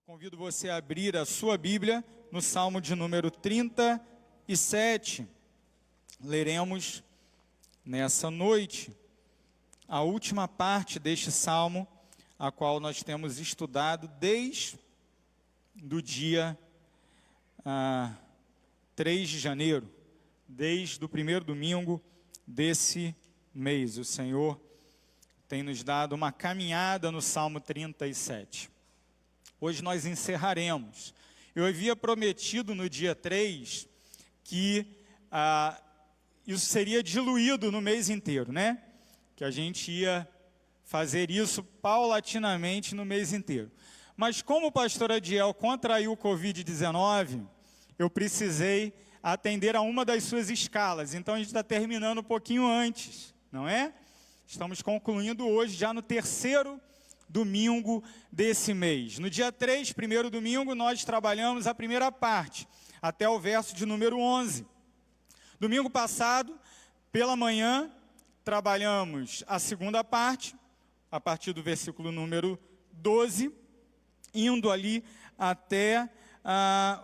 Convido você a abrir a sua Bíblia no Salmo de número 37. Leremos nessa noite a última parte deste Salmo, a qual nós temos estudado desde o dia 3 de janeiro, desde o primeiro domingo desse mês. O Senhor tem nos dado uma caminhada no Salmo 37. Hoje nós encerraremos. Eu havia prometido no dia 3 que isso seria diluído no mês inteiro, né? Que a gente ia fazer isso paulatinamente no mês inteiro. Mas como o pastor Adiel contraiu o Covid-19, eu precisei atender a uma das suas escalas. Então a gente está terminando um pouquinho antes, não é? Estamos concluindo hoje, já no terceiro domingo desse mês. No dia 3, primeiro domingo, nós trabalhamos a primeira parte, até o verso de número 11. Domingo passado, pela manhã, trabalhamos a segunda parte, a partir do versículo número 12, indo ali até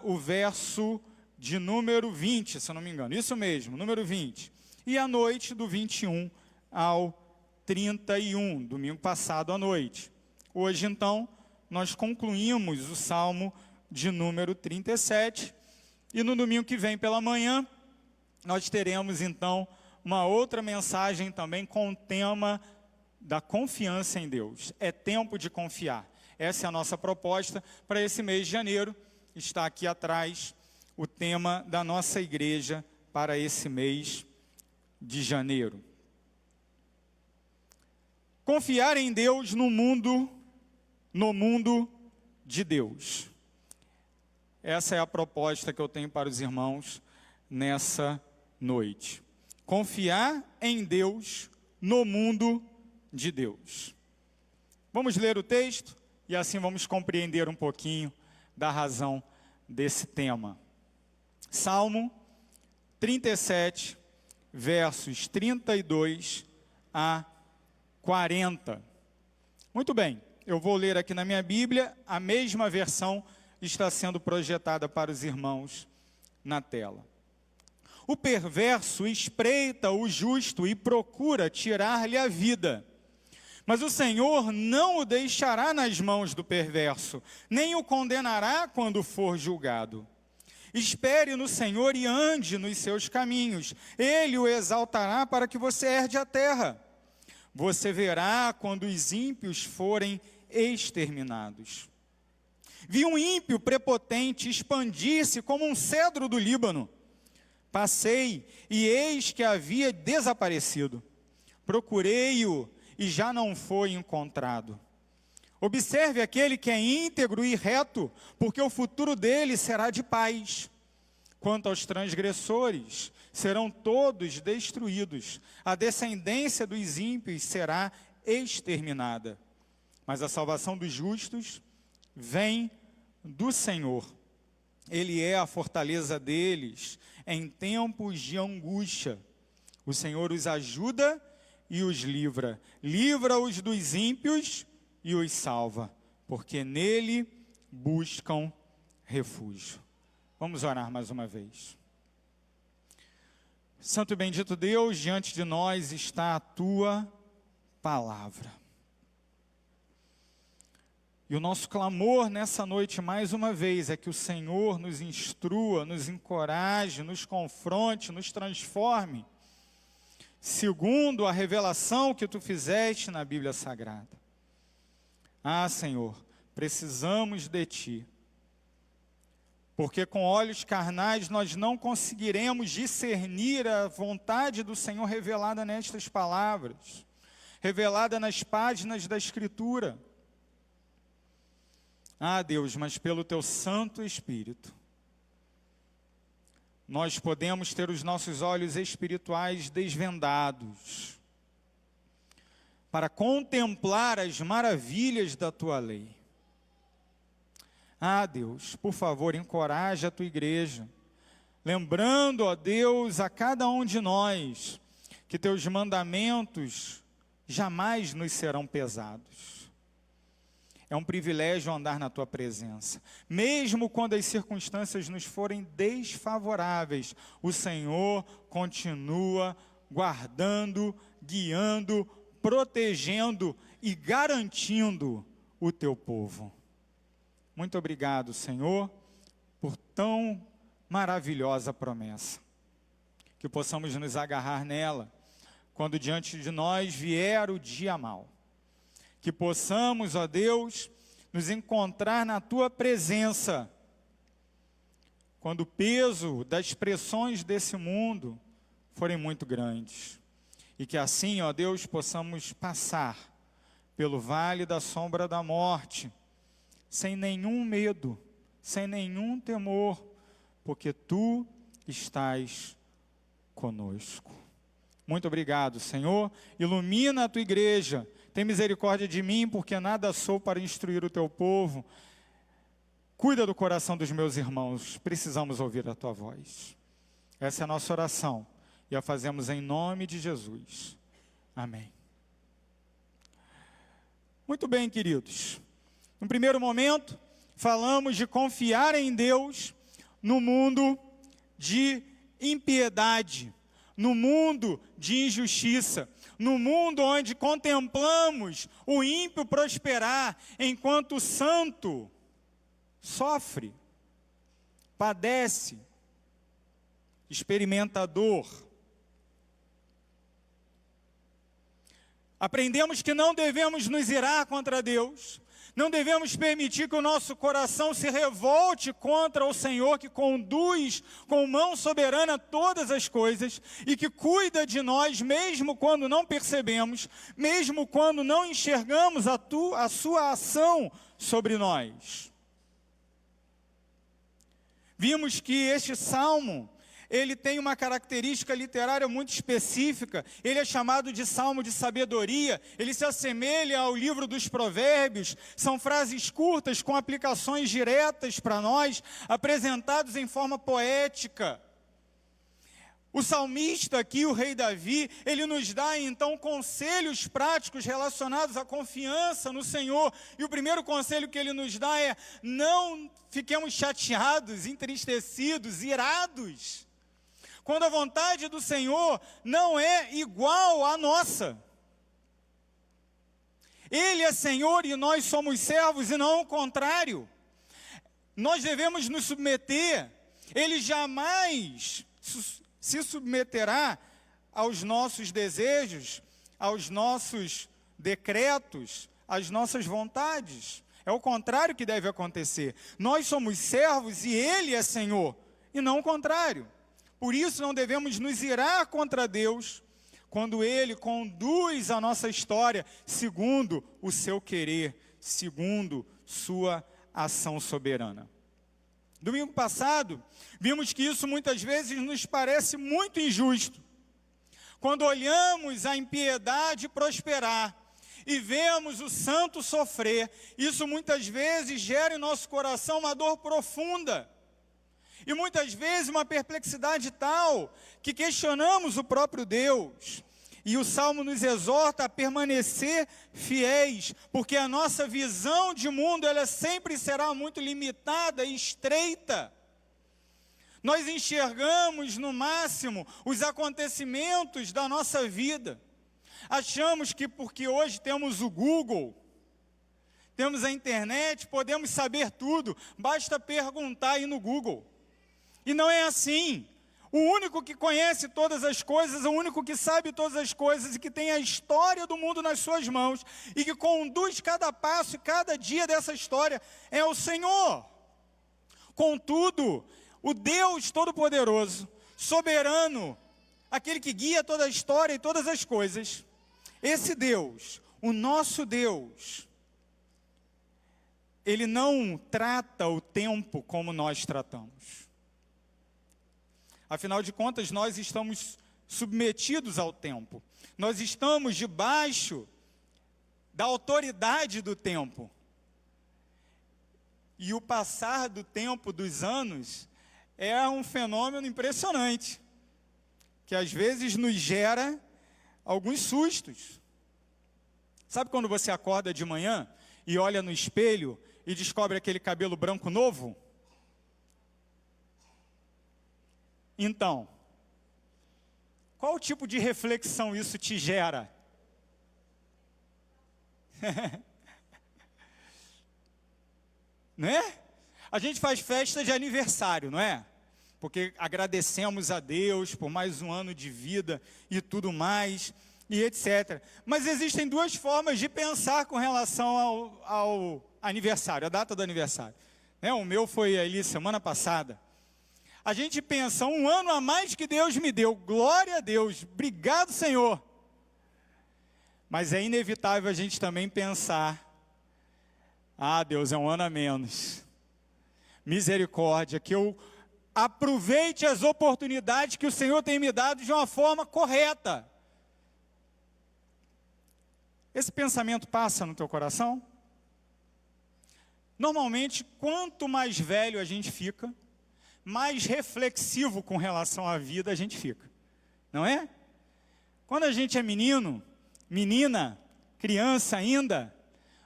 o verso de número 20, se eu não me engano. Isso mesmo, número 20. E à noite, do 21 ao 31, domingo passado à noite. Hoje, então, nós concluímos o Salmo de número 37, e no domingo que vem pela manhã, nós teremos, então, uma outra mensagem também com o tema da confiança em Deus. É tempo de confiar. Essa é a nossa proposta para esse mês de janeiro. Está aqui atrás o tema da nossa igreja para esse mês de janeiro. Confiar em Deus no mundo de Deus. Essa é a proposta que eu tenho para os irmãos nessa noite. Confiar em Deus no mundo de Deus. Vamos ler o texto e assim vamos compreender um pouquinho da razão desse tema. Salmo 37, versos 32 a 40. Muito bem. Eu vou ler aqui na minha Bíblia, a mesma versão está sendo projetada para os irmãos na tela. O perverso espreita o justo e procura tirar-lhe a vida. Mas o Senhor não o deixará nas mãos do perverso, nem o condenará quando for julgado. Espere no Senhor e ande nos seus caminhos. Ele o exaltará para que você herde a terra. Você verá quando os ímpios forem exterminados. Vi um ímpio prepotente expandir-se como um cedro do Líbano. Passei e eis que havia desaparecido. Procurei-o e já não foi encontrado. Observe aquele que é íntegro e reto, porque o futuro dele será de paz. Quanto aos transgressores, serão todos destruídos. A descendência dos ímpios será exterminada. Mas a salvação dos justos vem do Senhor. Ele é a fortaleza deles em tempos de angústia. O Senhor os ajuda e os livra. Livra-os dos ímpios e os salva, porque nele buscam refúgio. Vamos orar mais uma vez. Santo e bendito Deus, diante de nós está a Tua palavra. E o nosso clamor nessa noite, mais uma vez, é que o Senhor nos instrua, nos encoraje, nos confronte, nos transforme, segundo a revelação que Tu fizeste na Bíblia Sagrada. Ah, Senhor, precisamos de Ti, porque com olhos carnais nós não conseguiremos discernir a vontade do Senhor revelada nestas palavras, revelada nas páginas da Escritura. Ah, Deus, mas pelo Teu Santo Espírito, nós podemos ter os nossos olhos espirituais desvendados para contemplar as maravilhas da Tua lei. Ah, Deus, por favor, encoraja a Tua igreja, lembrando, ó Deus, a cada um de nós, que Teus mandamentos jamais nos serão pesados. É um privilégio andar na tua presença. Mesmo quando as circunstâncias nos forem desfavoráveis, o Senhor continua guardando, guiando, protegendo e garantindo o teu povo. Muito obrigado, Senhor, por tão maravilhosa promessa. Que possamos nos agarrar nela quando diante de nós vier o dia mau. Que possamos, ó Deus, nos encontrar na tua presença quando o peso das pressões desse mundo forem muito grandes. E que assim, ó Deus, possamos passar pelo vale da sombra da morte, sem nenhum medo, sem nenhum temor, porque tu estás conosco. Muito obrigado, Senhor. Ilumina a tua igreja. Tem misericórdia de mim, porque nada sou para instruir o teu povo. Cuida do coração dos meus irmãos. Precisamos ouvir a tua voz. Essa é a nossa oração. E a fazemos em nome de Jesus. Amém. Muito bem, queridos. No primeiro momento, falamos de confiar em Deus no mundo de impiedade, no mundo de injustiça, no mundo onde contemplamos o ímpio prosperar, enquanto o santo sofre, padece, experimenta dor. Aprendemos que não devemos nos irar contra Deus, não devemos permitir que o nosso coração se revolte contra o Senhor, que conduz com mão soberana todas as coisas e que cuida de nós, mesmo quando não percebemos, mesmo quando não enxergamos a sua ação sobre nós. Vimos que este salmo, ele tem uma característica literária muito específica. Ele é chamado de salmo de sabedoria. Ele se assemelha ao livro dos provérbios. São frases curtas com aplicações diretas para nós, apresentados em forma poética. O salmista aqui, o rei Davi, ele nos dá então conselhos práticos relacionados à confiança no Senhor. E o primeiro conselho que ele nos dá é: não fiquemos chateados, entristecidos, irados, quando a vontade do Senhor não é igual à nossa. Ele é Senhor e nós somos servos, e não o contrário. Nós devemos nos submeter. Ele jamais se submeterá aos nossos desejos, aos nossos decretos, às nossas vontades. É o contrário que deve acontecer. Nós somos servos e Ele é Senhor, e não o contrário. Por isso não devemos nos irar contra Deus, quando Ele conduz a nossa história segundo o seu querer, segundo sua ação soberana. Domingo passado, vimos que isso muitas vezes nos parece muito injusto. Quando olhamos a impiedade prosperar e vemos o santo sofrer, isso muitas vezes gera em nosso coração uma dor profunda. E muitas vezes uma perplexidade tal que questionamos o próprio Deus. E o Salmo nos exorta a permanecer fiéis, porque a nossa visão de mundo, ela sempre será muito limitada e estreita. Nós enxergamos no máximo os acontecimentos da nossa vida. Achamos que porque hoje temos o Google, temos a internet, podemos saber tudo, basta perguntar aí no Google. E não é assim. O único que conhece todas as coisas, o único que sabe todas as coisas e que tem a história do mundo nas suas mãos e que conduz cada passo e cada dia dessa história é o Senhor. Contudo, o Deus Todo-Poderoso, soberano, aquele que guia toda a história e todas as coisas, esse Deus, o nosso Deus, Ele não trata o tempo como nós tratamos. Afinal de contas, nós estamos submetidos ao tempo. Nós estamos debaixo da autoridade do tempo. E o passar do tempo, dos anos, é um fenômeno impressionante, que às vezes nos gera alguns sustos. Sabe quando você acorda de manhã e olha no espelho e descobre aquele cabelo branco novo? Então, qual tipo de reflexão isso te gera? Não é? A gente faz festa de aniversário, não é? Porque agradecemos a Deus por mais um ano de vida e tudo mais, e etc. Mas existem duas formas de pensar com relação ao aniversário, a data do aniversário. O meu foi ali semana passada. A gente pensa, um ano a mais que Deus me deu, glória a Deus, obrigado, Senhor. Mas é inevitável a gente também pensar, Deus, é um ano a menos. Misericórdia, que eu aproveite as oportunidades que o Senhor tem me dado de uma forma correta. Esse pensamento passa no teu coração? Normalmente, quanto mais velho a gente fica, mais reflexivo com relação à vida a gente fica, não é? Quando a gente é menino, menina, criança ainda,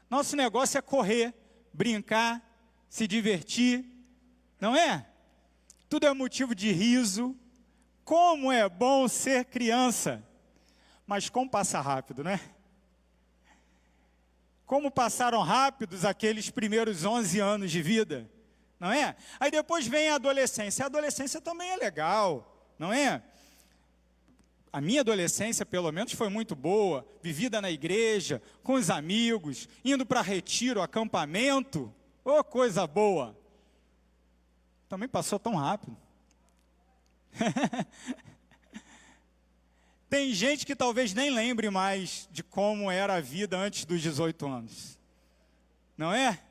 nosso negócio é correr, brincar, se divertir, não é? Tudo é motivo de riso. Como é bom ser criança, mas como passa rápido, né? Como passaram rápidos aqueles primeiros 11 anos de vida, não é? Aí depois vem a adolescência. A adolescência também é legal, não é? A minha adolescência, pelo menos, foi muito boa, vivida na igreja, com os amigos, indo para retiro, acampamento, coisa boa. Também passou tão rápido. Tem gente que talvez nem lembre mais de como era a vida antes dos 18 anos, não é?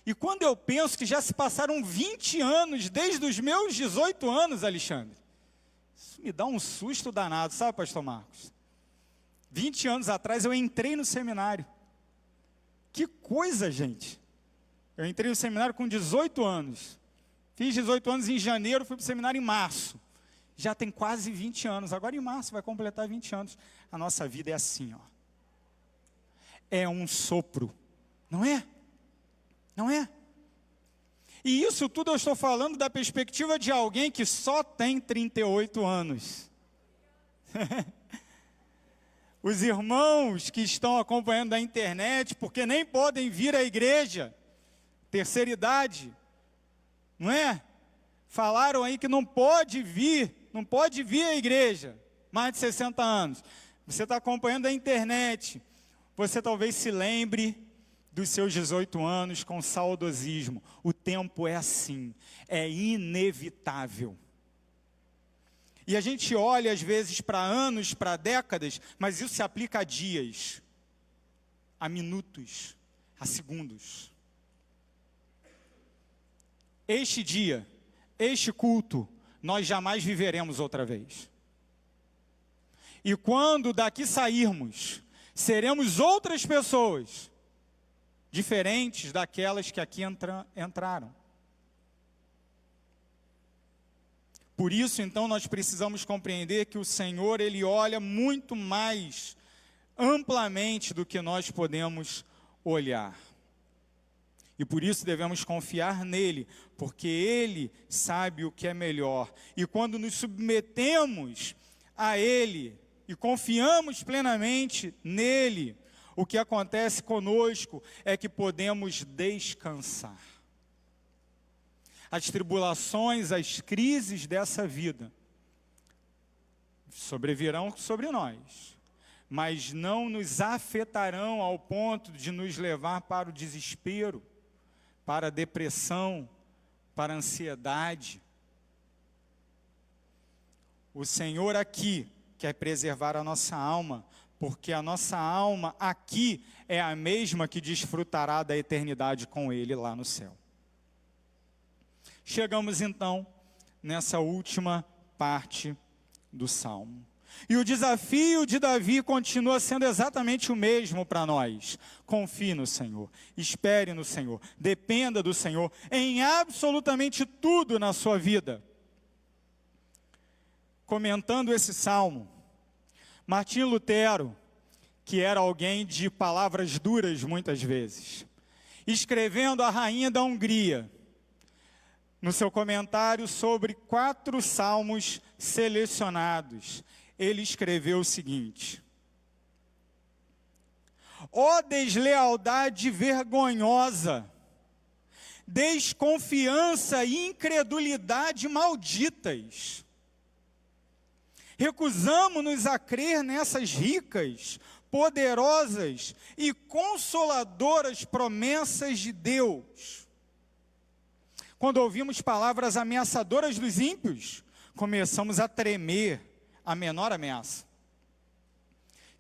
E quando eu penso que já se passaram 20 anos, desde os meus 18 anos, Alexandre, isso me dá um susto danado, sabe, pastor Marcos? 20 anos atrás eu entrei no seminário. Que coisa, gente! Eu entrei no seminário com 18 anos. Fiz 18 anos em janeiro, fui para o seminário em março. Já tem quase 20 anos. Agora em março vai completar 20 anos. A nossa vida é assim, ó. É um sopro, não é? Não é? E isso tudo eu estou falando da perspectiva de alguém que só tem 38 anos. Os irmãos que estão acompanhando da internet, porque nem podem vir à igreja, terceira idade, não é? Falaram aí que não pode vir à igreja, mais de 60 anos. Você está acompanhando a internet, você talvez se lembre dos seus 18 anos com saudosismo. O tempo é assim, é inevitável. E a gente olha às vezes para anos, para décadas, mas isso se aplica a dias, a minutos, a segundos. Este dia, este culto, nós jamais viveremos outra vez. E quando daqui sairmos, seremos outras pessoas, diferentes daquelas que aqui entraram. Por isso, então, nós precisamos compreender que o Senhor, Ele olha muito mais amplamente do que nós podemos olhar. E por isso devemos confiar nele, porque ele sabe o que é melhor. E quando nos submetemos a ele e confiamos plenamente nele, o que acontece conosco é que podemos descansar. As tribulações, as crises dessa vida sobrevirão sobre nós, mas não nos afetarão ao ponto de nos levar para o desespero, para a depressão, para a ansiedade. O Senhor aqui quer preservar a nossa alma, porque a nossa alma aqui é a mesma que desfrutará da eternidade com Ele lá no céu. Chegamos então nessa última parte do Salmo. E o desafio de Davi continua sendo exatamente o mesmo para nós. Confie no Senhor, espere no Senhor, dependa do Senhor em absolutamente tudo na sua vida. Comentando esse Salmo, Martinho Lutero, que era alguém de palavras duras muitas vezes, escrevendo a rainha da Hungria, no seu comentário sobre 4 salmos selecionados, ele escreveu o seguinte: ó deslealdade vergonhosa, desconfiança e incredulidade malditas. Recusamo-nos a crer nessas ricas, poderosas e consoladoras promessas de Deus. Quando ouvimos palavras ameaçadoras dos ímpios, começamos a tremer a menor ameaça.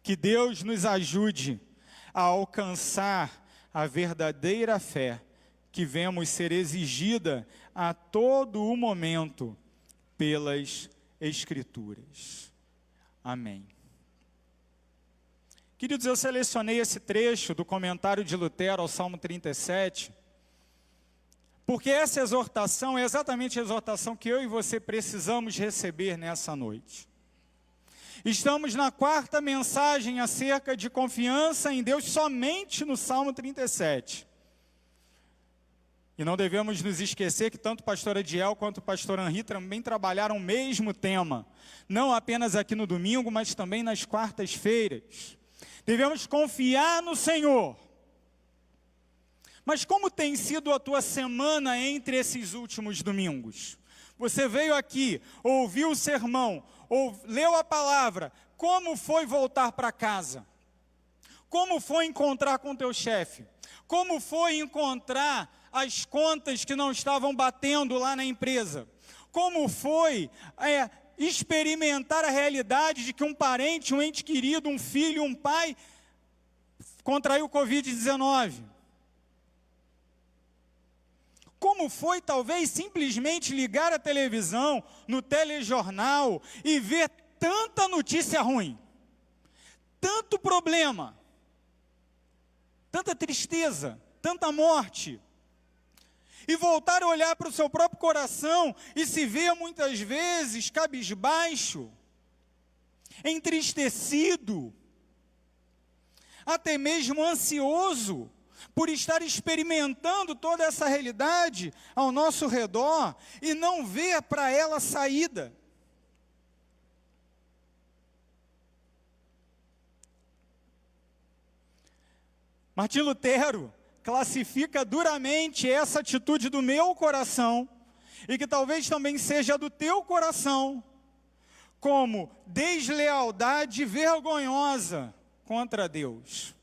Que Deus nos ajude a alcançar a verdadeira fé que vemos ser exigida a todo o momento pelas Escrituras. Amém. Queridos, eu selecionei esse trecho do comentário de Lutero ao Salmo 37, porque essa exortação é exatamente a exortação que eu e você precisamos receber nessa noite. Estamos na 4ª mensagem acerca de confiança em Deus somente no Salmo 37. E não devemos nos esquecer que tanto o pastor Adiel quanto o pastor Henri também trabalharam o mesmo tema. Não apenas aqui no domingo, mas também nas quartas-feiras. Devemos confiar no Senhor. Mas como tem sido a tua semana entre esses últimos domingos? Você veio aqui, ouviu o sermão, leu a palavra. Como foi voltar para casa? Como foi encontrar com teu chefe? Como foi encontrar as contas que não estavam batendo lá na empresa? Como foi experimentar a realidade de que um parente, um ente querido, um filho, um pai contraiu Covid-19? Como foi, talvez, simplesmente ligar a televisão, no telejornal, e ver tanta notícia ruim, tanto problema, tanta tristeza, tanta morte, e voltar a olhar para o seu próprio coração e se ver muitas vezes cabisbaixo, entristecido, até mesmo ansioso, por estar experimentando toda essa realidade ao nosso redor e não ver para ela saída. Martim Lutero classifica duramente essa atitude do meu coração, e que talvez também seja do teu coração, como deslealdade vergonhosa contra Deus.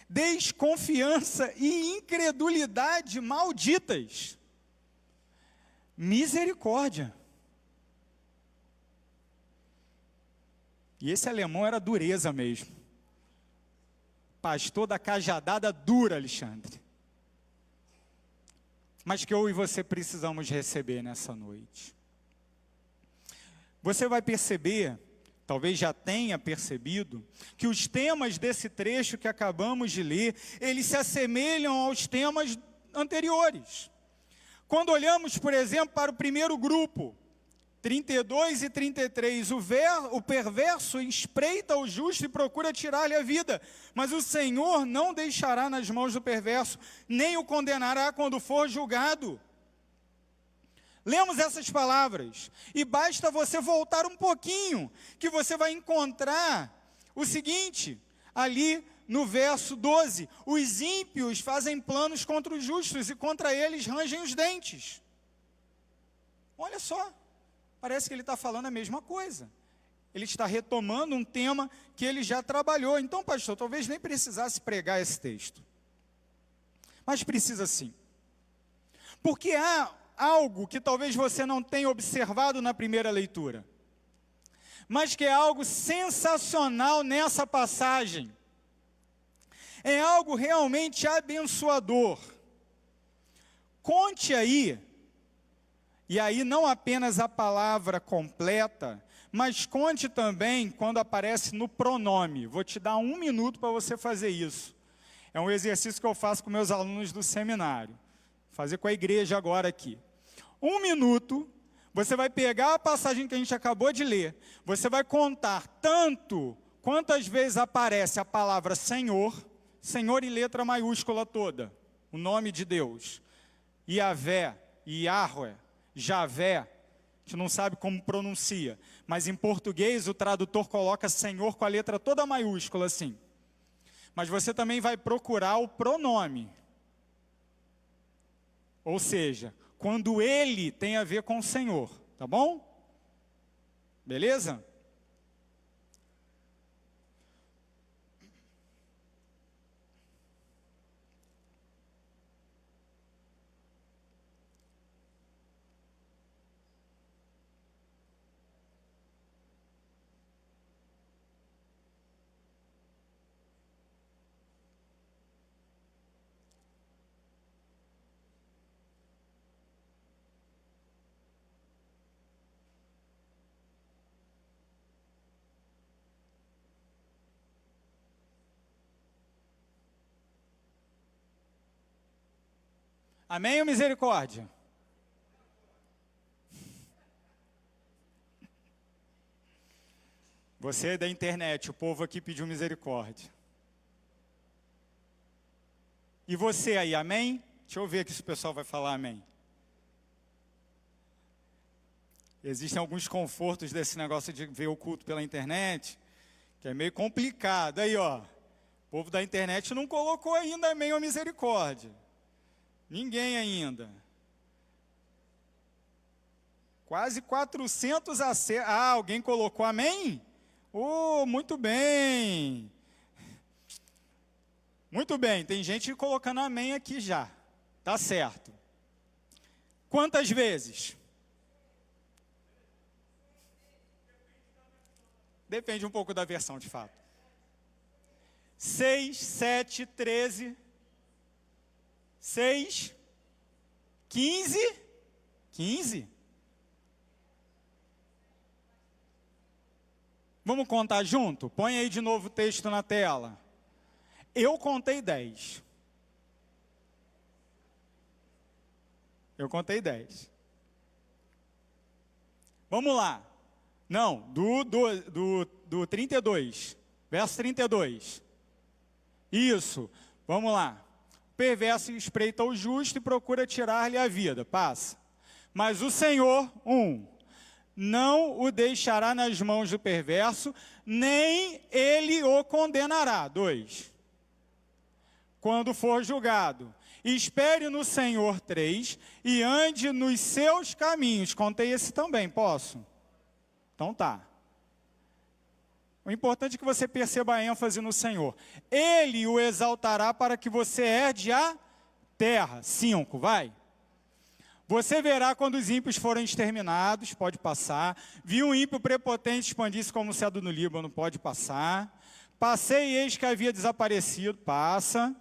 Desconfiança e incredulidade malditas. Misericórdia. E esse alemão era dureza mesmo. Pastor da cajadada dura, Alexandre. Mas que eu e você precisamos receber nessa noite. Você vai perceber, talvez já tenha percebido, que os temas desse trecho que acabamos de ler, eles se assemelham aos temas anteriores. Quando olhamos, por exemplo, para o primeiro grupo, 32 e 33, o perverso espreita o justo e procura tirar-lhe a vida, mas o Senhor não deixará nas mãos do perverso, nem o condenará quando for julgado. Lemos essas palavras, e basta você voltar um pouquinho, que você vai encontrar o seguinte, ali no verso 12, os ímpios fazem planos contra os justos, e contra eles rangem os dentes. Olha só, parece que ele está falando a mesma coisa. Ele está retomando um tema que ele já trabalhou. Então, pastor, talvez nem precisasse pregar esse texto. Mas precisa sim. Porque há algo que talvez você não tenha observado na primeira leitura, mas que é algo sensacional nessa passagem. É algo realmente abençoador. Conte aí, e aí não apenas a palavra completa, mas conte também quando aparece no pronome. Vou te dar 1 minuto para você fazer isso. É um exercício que eu faço com meus alunos do seminário. Vou fazer com a igreja agora aqui. 1 minuto, você vai pegar a passagem que a gente acabou de ler, você vai contar tanto quantas vezes aparece a palavra Senhor, Senhor em letra maiúscula toda, o nome de Deus, Yahvé, Yahweh, Javé, a gente não sabe como pronuncia, mas em português o tradutor coloca Senhor com a letra toda maiúscula assim. Mas você também vai procurar o pronome, ou seja, quando ele tem a ver com o Senhor, tá bom? Beleza? Amém ou misericórdia? Você é da internet, o povo aqui pediu misericórdia. E você aí, amém? Deixa eu ver aqui se o pessoal vai falar amém. Existem alguns confortos desse negócio de ver o culto pela internet, que é meio complicado. Aí, ó, o povo da internet não colocou ainda amém ou misericórdia. Ninguém ainda. Quase 400 acertos. Ah, alguém colocou amém? Oh, muito bem. Muito bem, tem gente colocando amém aqui já. Tá certo. Quantas vezes? Depende um pouco da versão, de fato. 6, 7, 13... 6, 15, 15. Vamos contar junto? Põe aí de novo o texto na tela. Eu contei 10. Eu contei 10. Vamos lá. Não, do 32. Verso 32. Isso. Vamos lá. Perverso espreita o justo e procura tirar-lhe a vida. Passa. Mas o Senhor, não o deixará nas mãos do perverso, nem ele o condenará. 2. Quando for julgado. Espere no Senhor. 3. E ande nos seus caminhos. Contei esse também, posso? Então tá. O importante é que você perceba a ênfase no Senhor. Ele o exaltará para que você herde a terra. 5, vai. Você verá quando os ímpios forem exterminados, pode passar. Viu um ímpio prepotente expandir-se como cedro no Líbano, pode passar. Passei e eis que havia desaparecido, passa.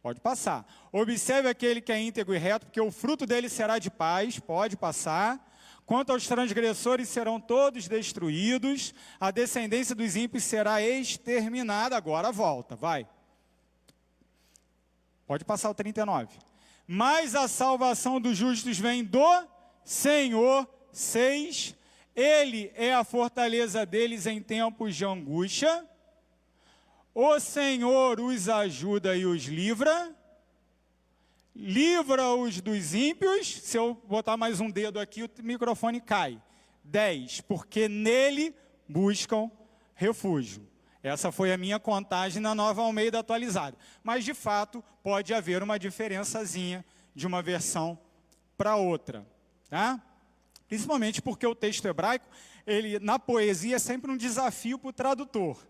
Pode passar. Observe aquele que é íntegro e reto, porque o fruto dele será de paz, pode passar. Quanto aos transgressores, serão todos destruídos, a descendência dos ímpios será exterminada. Agora volta, vai. Pode passar o 39. Mas a salvação dos justos vem do Senhor. 6. Ele é a fortaleza deles em tempos de angústia. O Senhor os ajuda e os livra. Livra-os dos ímpios. Se eu botar mais um dedo aqui, o microfone cai. 10. Porque nele buscam refúgio. Essa foi a minha contagem na Nova Almeida atualizada. Mas, de fato, pode haver uma diferençazinha de uma versão para outra. Tá? Principalmente porque o texto hebraico, na poesia, é sempre um desafio para o tradutor.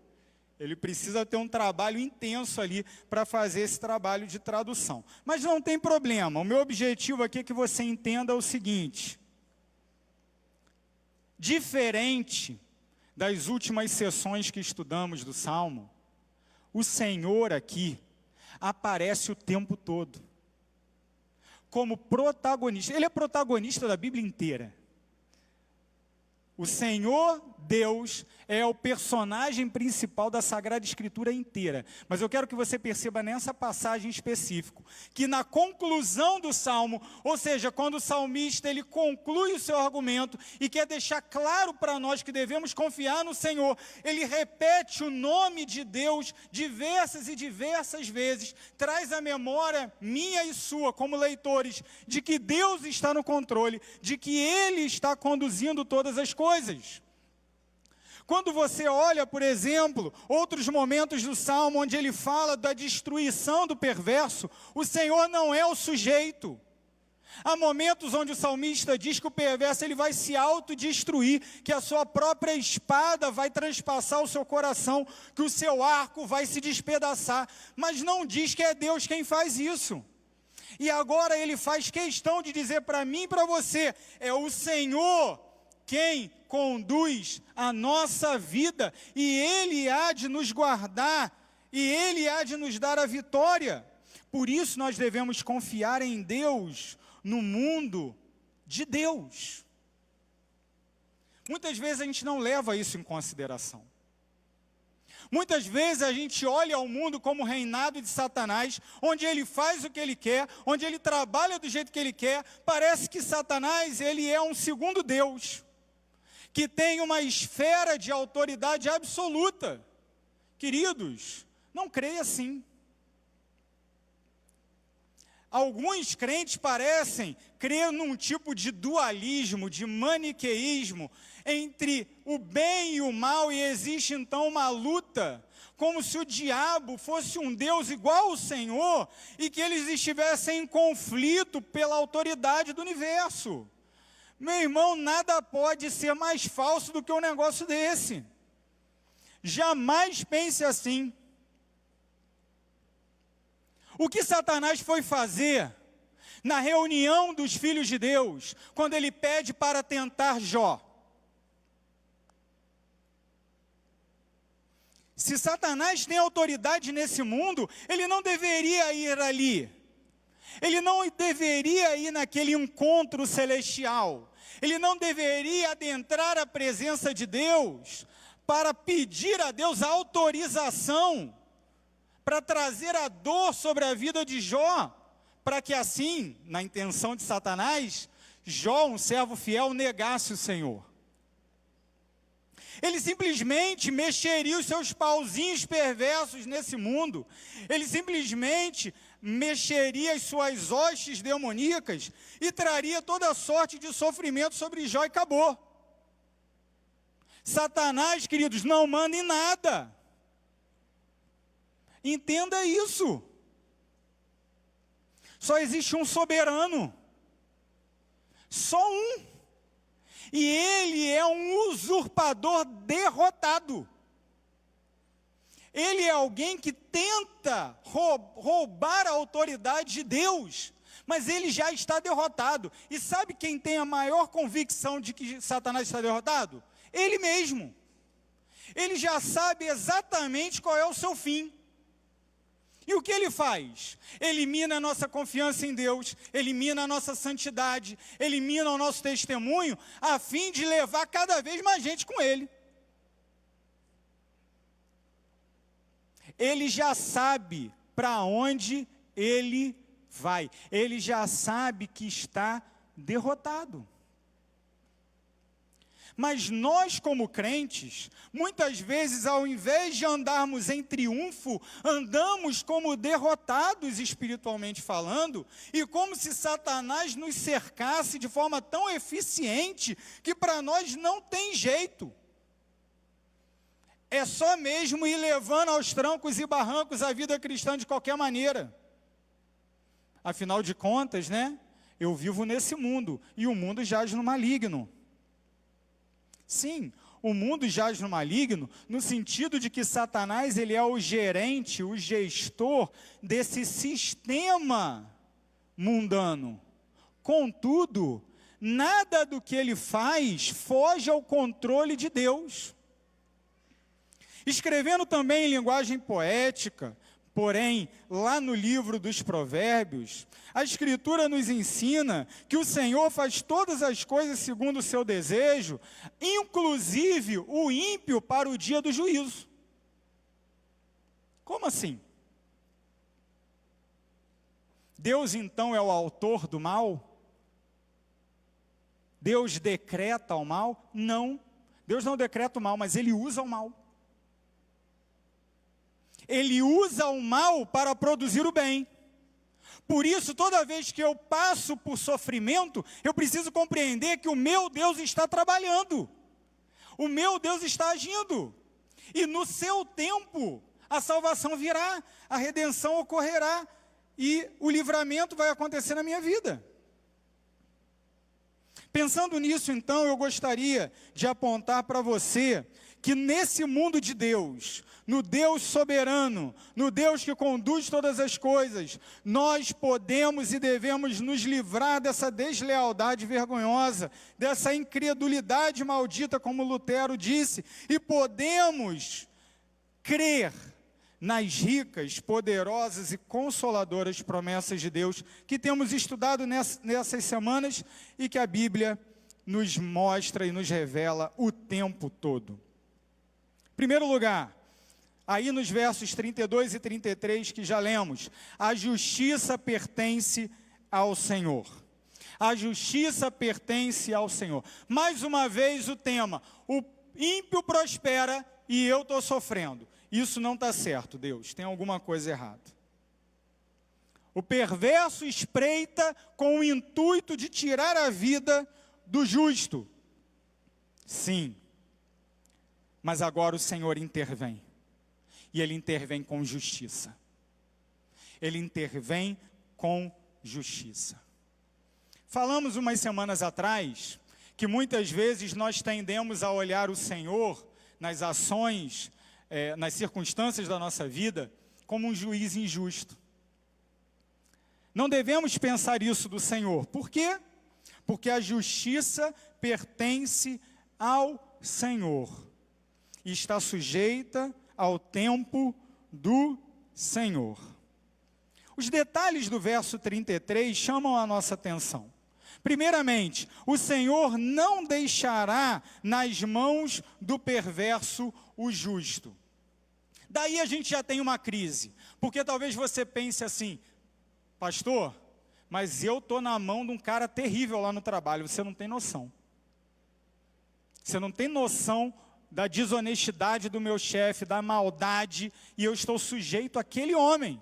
Ele precisa ter um trabalho intenso ali para fazer esse trabalho de tradução. Mas não tem problema. O meu objetivo aqui é que você entenda o seguinte. Diferente das últimas sessões que estudamos do Salmo, o Senhor aqui aparece o tempo todo. Como protagonista. Ele é protagonista da Bíblia inteira. O Senhor Deus é o personagem principal da Sagrada Escritura inteira. Mas eu quero que você perceba nessa passagem específica, que na conclusão do Salmo, ou seja, quando o salmista ele conclui o seu argumento e quer deixar claro para nós que devemos confiar no Senhor, ele repete o nome de Deus diversas e diversas vezes, traz a memória minha e sua, como leitores, de que Deus está no controle, de que Ele está conduzindo todas as coisas. Quando você olha, por exemplo, outros momentos do Salmo, onde ele fala da destruição do perverso, o Senhor não é o sujeito. Há momentos onde o salmista diz que o perverso ele vai se autodestruir, que a sua própria espada vai transpassar o seu coração, que o seu arco vai se despedaçar, mas não diz que é Deus quem faz isso. E agora ele faz questão de dizer para mim e para você, é o Senhor quem conduz a nossa vida, e Ele há de nos guardar, e Ele há de nos dar a vitória. Por isso nós devemos confiar em Deus, no mundo de Deus. Muitas vezes a gente não leva isso em consideração. Muitas vezes a gente olha ao mundo como reinado de Satanás, onde ele faz o que ele quer, onde ele trabalha do jeito que ele quer. Parece que Satanás ele é um segundo Deus, que tem uma esfera de autoridade absoluta. Queridos, não creia assim. Alguns crentes parecem crer num tipo de dualismo, de maniqueísmo, entre o bem e o mal, e existe então uma luta, como se o diabo fosse um Deus igual ao Senhor, e que eles estivessem em conflito pela autoridade do universo. Meu irmão, nada pode ser mais falso do que um negócio desse. Jamais pense assim. O que Satanás foi fazer na reunião dos filhos de Deus, quando ele pede para tentar Jó? Se Satanás tem autoridade nesse mundo, ele não deveria ir ali. Ele não deveria ir naquele encontro celestial. Ele não deveria adentrar a presença de Deus para pedir a Deus autorização para trazer a dor sobre a vida de Jó, para que assim, na intenção de Satanás, Jó, um servo fiel, negasse o Senhor. Ele simplesmente mexeria os seus pauzinhos perversos nesse mundo. Ele simplesmente mexeria as suas hostes demoníacas e traria toda sorte de sofrimento sobre Jó e acabou. Satanás, queridos, não manda em nada. Entenda isso. Só existe um soberano. Só um. E ele é um usurpador derrotado. Ele é alguém que tenta roubar a autoridade de Deus, mas ele já está derrotado. E sabe quem tem a maior convicção de que Satanás está derrotado? Ele mesmo. Ele já sabe exatamente qual é o seu fim. E o que ele faz? Elimina a nossa confiança em Deus, elimina a nossa santidade, elimina o nosso testemunho, a fim de levar cada vez mais gente com ele. Ele já sabe para onde ele vai, ele já sabe que está derrotado. Mas nós, como crentes, muitas vezes, ao invés de andarmos em triunfo, andamos como derrotados espiritualmente falando, e como se Satanás nos cercasse de forma tão eficiente, que para nós não tem jeito. É só mesmo ir levando aos trancos e barrancos a vida cristã de qualquer maneira. Afinal de contas, né? Eu vivo nesse mundo, e o mundo jaz no maligno. Sim, o mundo jaz no maligno, no sentido de que Satanás ele é o gerente, o gestor desse sistema mundano. Contudo, nada do que ele faz foge ao controle de Deus. Escrevendo também em linguagem poética, Porém, lá no livro dos Provérbios, a Escritura nos ensina que o Senhor faz todas as coisas segundo o seu desejo, inclusive o ímpio para o dia do juízo. Como assim? Deus então é o autor do mal? Deus decreta o mal? Não. Deus não decreta o mal, mas Ele usa o mal. Ele usa o mal para produzir o bem. Por isso, toda vez que eu passo por sofrimento, eu preciso compreender que o meu Deus está trabalhando. O meu Deus está agindo. E no seu tempo, a salvação virá, a redenção ocorrerá e o livramento vai acontecer na minha vida. Pensando nisso, então, eu gostaria de apontar para você que nesse mundo de Deus, no Deus soberano, no Deus que conduz todas as coisas, nós podemos e devemos nos livrar dessa deslealdade vergonhosa, dessa incredulidade maldita, como Lutero disse, e podemos crer nas ricas, poderosas e consoladoras promessas de Deus que temos estudado nessas semanas e que a Bíblia nos mostra e nos revela o tempo todo. Em primeiro lugar, aí nos versos 32 e 33 que já lemos, a justiça pertence ao Senhor. A justiça pertence ao Senhor. Mais uma vez o tema, o ímpio prospera e eu estou sofrendo. Isso não está certo, Deus, tem alguma coisa errada. O perverso espreita com o intuito de tirar a vida do justo. Sim, mas agora o Senhor intervém. E Ele intervém com justiça. Ele intervém com justiça. Falamos umas semanas atrás que muitas vezes nós tendemos a olhar o Senhor nas ações, nas circunstâncias da nossa vida, como um juiz injusto. Não devemos pensar isso do Senhor. Por quê? Porque a justiça pertence ao Senhor e está sujeita ao tempo do Senhor. Os detalhes do verso 33 chamam a nossa atenção. Primeiramente, o Senhor não deixará nas mãos do perverso o justo. Daí a gente já tem uma crise, porque talvez você pense assim, pastor, mas eu estou na mão de um cara terrível lá no trabalho, você não tem noção. Você não tem noção da desonestidade do meu chefe, da maldade, e eu estou sujeito àquele homem.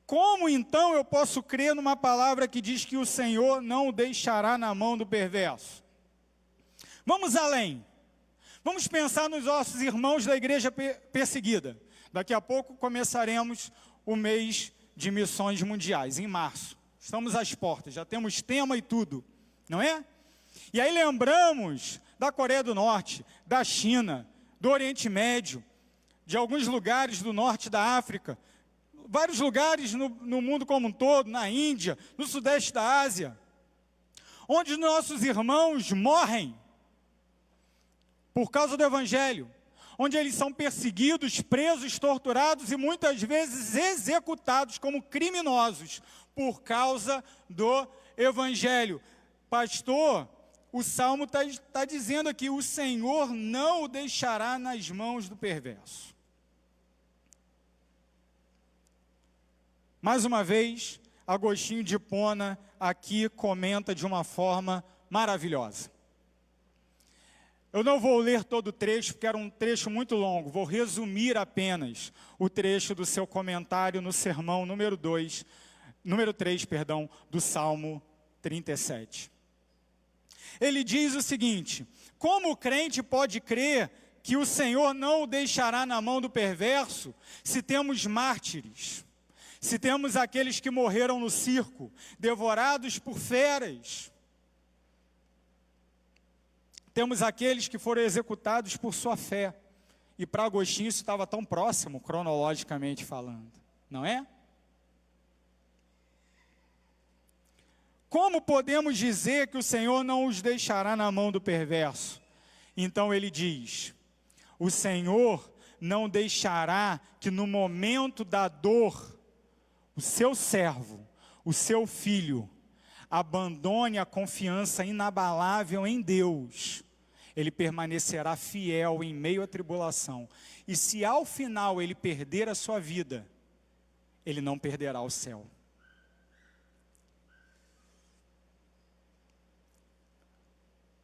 Como então eu posso crer numa palavra que diz que o Senhor não o deixará na mão do perverso? Vamos além. Vamos pensar nos nossos irmãos da igreja perseguida. Daqui a pouco começaremos o mês de missões mundiais, em março. Estamos às portas, já temos tema e tudo, não é? E aí lembramos da Coreia do Norte, da China, do Oriente Médio, de alguns lugares do norte da África, vários lugares no mundo como um todo, na Índia, no sudeste da Ásia, onde nossos irmãos morrem por causa do Evangelho, onde eles são perseguidos, presos, torturados e muitas vezes executados como criminosos por causa do Evangelho. Pastor, o Salmo está dizendo aqui, o Senhor não o deixará nas mãos do perverso. Mais uma vez, Agostinho de Hipona aqui comenta de uma forma maravilhosa. Eu não vou ler todo o trecho, porque era um trecho muito longo, vou resumir apenas o trecho do seu comentário no sermão número 3, do Salmo 37. Ele diz o seguinte, como o crente pode crer que o Senhor não o deixará na mão do perverso, se temos mártires, se temos aqueles que morreram no circo, devorados por feras, temos aqueles que foram executados por sua fé, e para Agostinho isso estava tão próximo, cronologicamente falando, não é? Como podemos dizer que o Senhor não os deixará na mão do perverso? Então ele diz, o Senhor não deixará que no momento da dor, o seu servo, o seu filho, abandone a confiança inabalável em Deus. Ele permanecerá fiel em meio à tribulação. E se ao final ele perder a sua vida, ele não perderá o céu.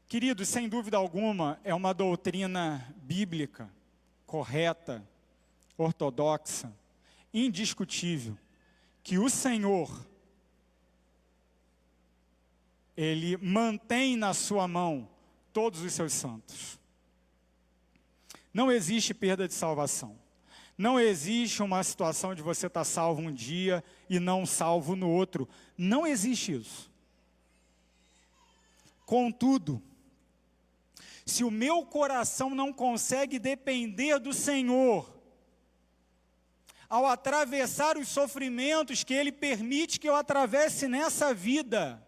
Queridos, sem dúvida alguma, é uma doutrina bíblica, correta, ortodoxa, indiscutível, que o Senhor, Ele mantém na sua mão todos os seus santos. Não existe perda de salvação. Não existe uma situação de você estar salvo um dia e não salvo no outro. Não existe isso. Contudo, se o meu coração não consegue depender do Senhor, ao atravessar os sofrimentos que Ele permite que eu atravesse nessa vida,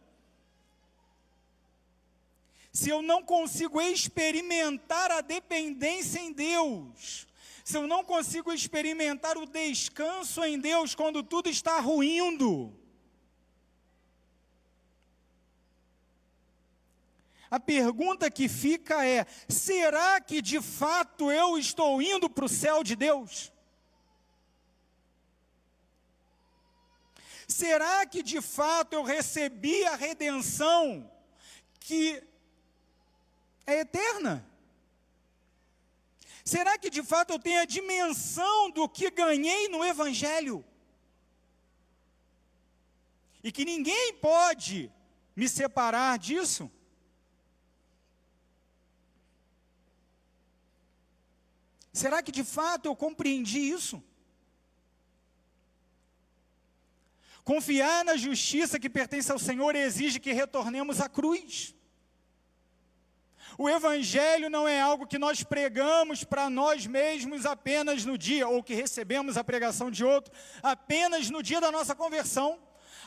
se eu não consigo experimentar a dependência em Deus, se eu não consigo experimentar o descanso em Deus quando tudo está ruindo, a pergunta que fica é: será que de fato eu estou indo para o céu de Deus? Será que de fato eu recebi a redenção que é eterna? Será que de fato eu tenho a dimensão do que ganhei no Evangelho? E que ninguém pode me separar disso? Será que de fato eu compreendi isso? Confiar na justiça que pertence ao Senhor exige que retornemos à cruz. O Evangelho não é algo que nós pregamos para nós mesmos apenas no dia, ou que recebemos a pregação de outro, apenas no dia da nossa conversão.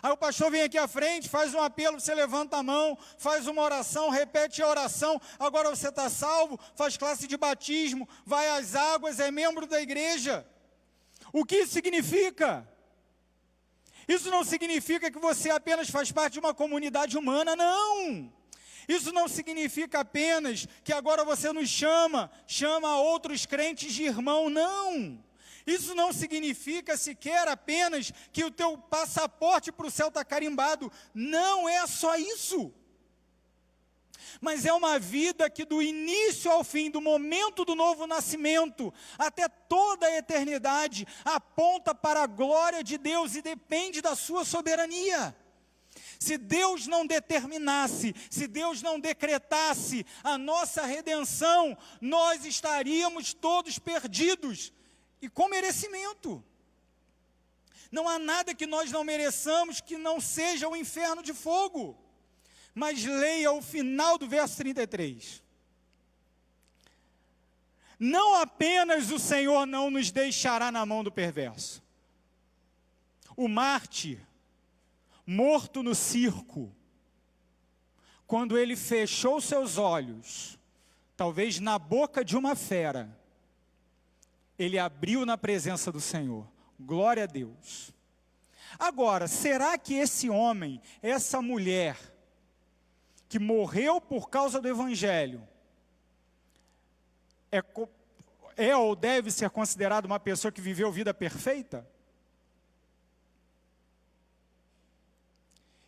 Aí o pastor vem aqui à frente, faz um apelo, você levanta a mão, faz uma oração, repete a oração, agora você está salvo, faz classe de batismo, vai às águas, é membro da igreja. O que isso significa? Isso não significa que você apenas faz parte de uma comunidade humana, não. Isso não significa apenas que agora você nos chama outros crentes de irmão, não. Isso não significa sequer apenas que o teu passaporte para o céu está carimbado. Não é só isso. Mas é uma vida que do início ao fim, do momento do novo nascimento, até toda a eternidade, aponta para a glória de Deus e depende da sua soberania. Se Deus não determinasse, se Deus não decretasse a nossa redenção, nós estaríamos todos perdidos e com merecimento. Não há nada que nós não mereçamos que não seja o inferno de fogo. Mas leia o final do verso 33. Não apenas o Senhor não nos deixará na mão do perverso. O mártir, morto no circo, quando ele fechou seus olhos, talvez na boca de uma fera, ele abriu na presença do Senhor. Glória a Deus. Agora, será que esse homem, essa mulher, que morreu por causa do Evangelho, é ou deve ser considerado uma pessoa que viveu vida perfeita?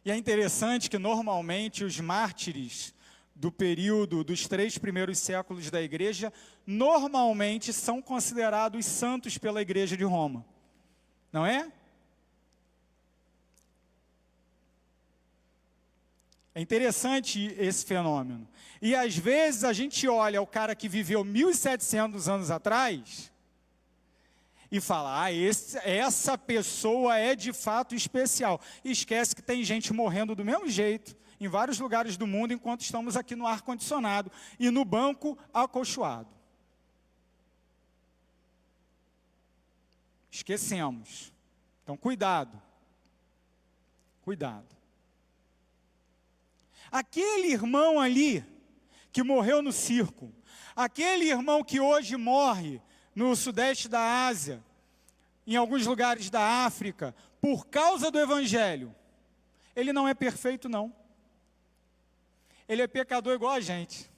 E é interessante que normalmente os mártires do período dos 3 primeiros séculos da igreja, normalmente são considerados santos pela igreja de Roma. Não é? É interessante esse fenômeno. E às vezes a gente olha o cara que viveu 1700 anos atrás e fala, essa pessoa é de fato especial. E esquece que tem gente morrendo do mesmo jeito, em vários lugares do mundo, enquanto estamos aqui no ar-condicionado e no banco acolchoado. Esquecemos. Então, cuidado. Cuidado. Aquele irmão ali, que morreu no circo, aquele irmão que hoje morre no sudeste da Ásia, em alguns lugares da África, por causa do Evangelho, ele não é perfeito, não. Ele é pecador igual a gente.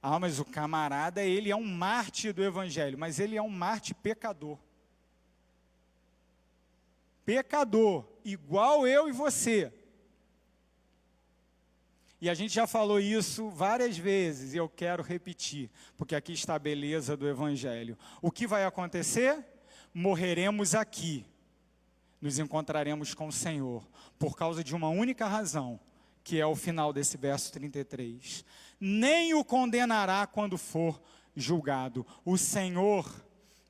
Ah, mas o camarada, ele é um mártir do Evangelho, mas ele é um mártir pecador. Pecador, igual eu e você. E a gente já falou isso várias vezes, e eu quero repetir, porque aqui está a beleza do Evangelho. O que vai acontecer? Morreremos aqui, nos encontraremos com o Senhor, por causa de uma única razão, que é o final desse verso 33. Nem o condenará quando for julgado. O Senhor